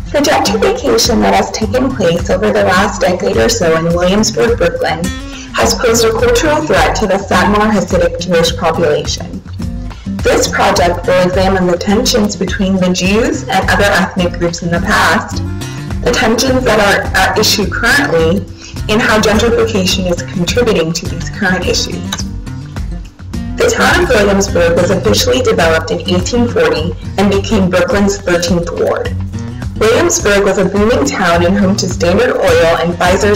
The gentrification that has taken place over the last decade or so in Williamsburg, Brooklyn, has posed a cultural threat to the Satmar Hasidic Jewish population. This project will examine the tensions between the Jews and other ethnic groups in the past, the tensions that are at issue currently, and how gentrification is contributing to these current issues. The town of Williamsburg was officially developed in 1840 and became Brooklyn's 13th ward. Williamsburg was a booming town and home to Standard Oil and Pfizer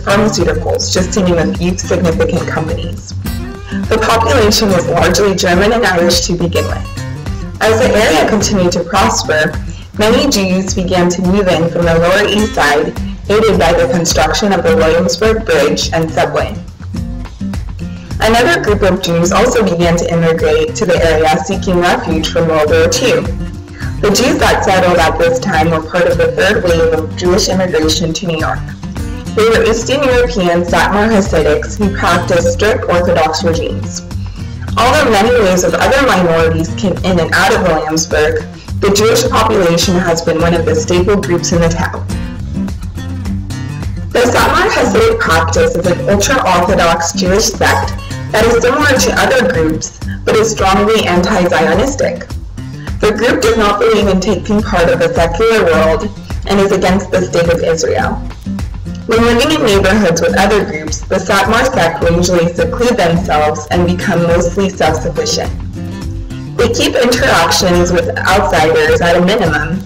Pharmaceuticals, just to name a few significant companies. The population was largely German and Irish to begin with. As the area continued to prosper, many Jews began to move in from the Lower East Side, aided by the construction of the Williamsburg Bridge and subway. Another group of Jews also began to immigrate to the area seeking refuge from World War II. The Jews that settled at this time were part of the third wave of Jewish immigration to New York. They were Eastern European Satmar Hasidics who practiced strict Orthodox regimes. Although many waves of other minorities came in and out of Williamsburg, the Jewish population has been one of the staple groups in the town. The Satmar Hasidic practice is an ultra-Orthodox Jewish sect that is similar to other groups, but is strongly anti-Zionistic. The group does not believe in taking part of the secular world and is against the state of Israel. When living in neighborhoods with other groups, the Satmar sect will usually seclude themselves and become mostly self-sufficient. They keep interactions with outsiders at a minimum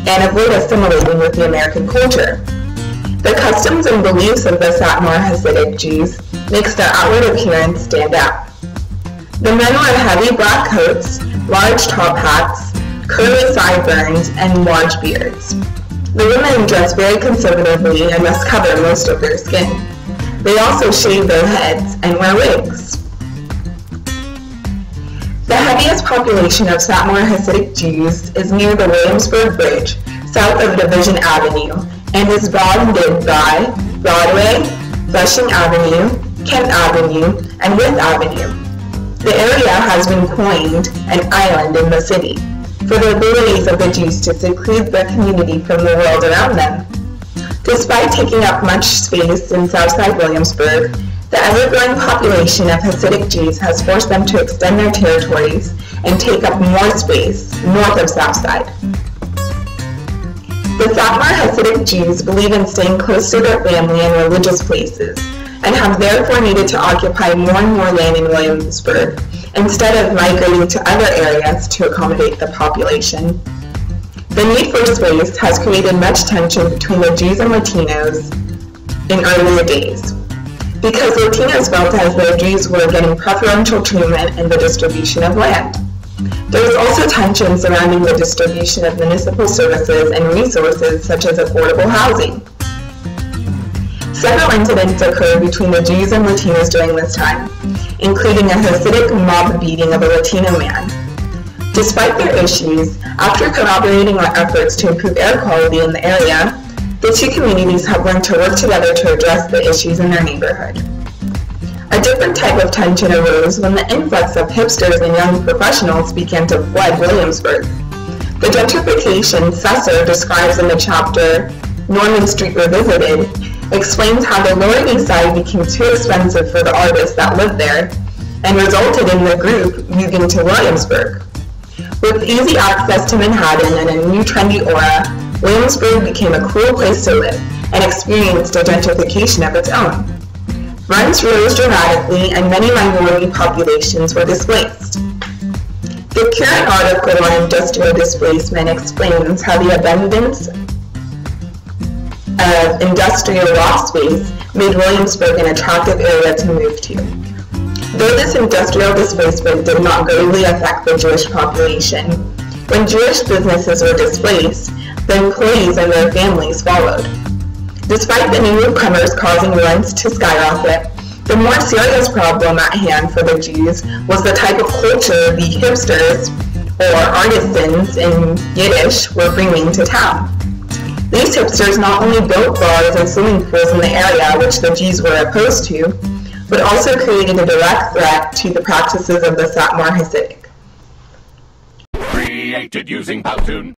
and avoid assimilating with the American culture. The customs and beliefs of the Satmar Hasidic Jews makes their outward appearance stand out. The men wear heavy black coats, large top hats, curly sideburns, and large beards. The women dress very conservatively and must cover most of their skin. They also shave their heads and wear wigs. The heaviest population of Satmar Hasidic Jews is near the Williamsburg Bridge, south of Division Avenue, and is bounded by Broadway, Flushing Avenue, Kent Avenue, and Wythe Avenue. The area has been coined an island in the city for the abilities of the Jews to seclude the community from the world around them. Despite taking up much space in Southside Williamsburg, the ever-growing population of Hasidic Jews has forced them to extend their territories and take up more space north of Southside. The Satmar Hasidic Jews believe in staying close to their family and religious places, and have therefore needed to occupy more and more land in Williamsburg, instead of migrating to other areas to accommodate the population. The need for space has created much tension between the Jews and Latinos in earlier days, because Latinos felt as though Jews were getting preferential treatment in the distribution of land. There was also tension surrounding the distribution of municipal services and resources such as affordable housing. Several incidents occurred between the Jews and Latinos during this time, including a Hasidic mob beating of a Latino man. Despite their issues, after corroborating our efforts to improve air quality in the area, the two communities have learned to work together to address the issues in their neighborhood. A different type of tension arose when the influx of hipsters and young professionals began to flood Williamsburg. The gentrification Susser describes in the chapter Norman Street Revisited explains how the Lower East Side became too expensive for the artists that lived there and resulted in the group moving to Williamsburg. With easy access to Manhattan and a new trendy aura, Williamsburg became a cool place to live and experienced a gentrification of its own. Rents rose dramatically and many minority populations were displaced. The current article on industrial displacement explains how the abundance of industrial loft space made Williamsburg an attractive area to move to. Though this industrial displacement did not greatly affect the Jewish population, when Jewish businesses were displaced, the employees and their families followed. Despite the newcomers causing rents to skyrocket, the more serious problem at hand for the Jews was the type of culture the hipsters, or artisans in Yiddish, were bringing to town. These hipsters not only built bars and swimming pools in the area which the Jews were opposed to, but also created a direct threat to the practices of the Satmar Hasidic. Created using Powtoon.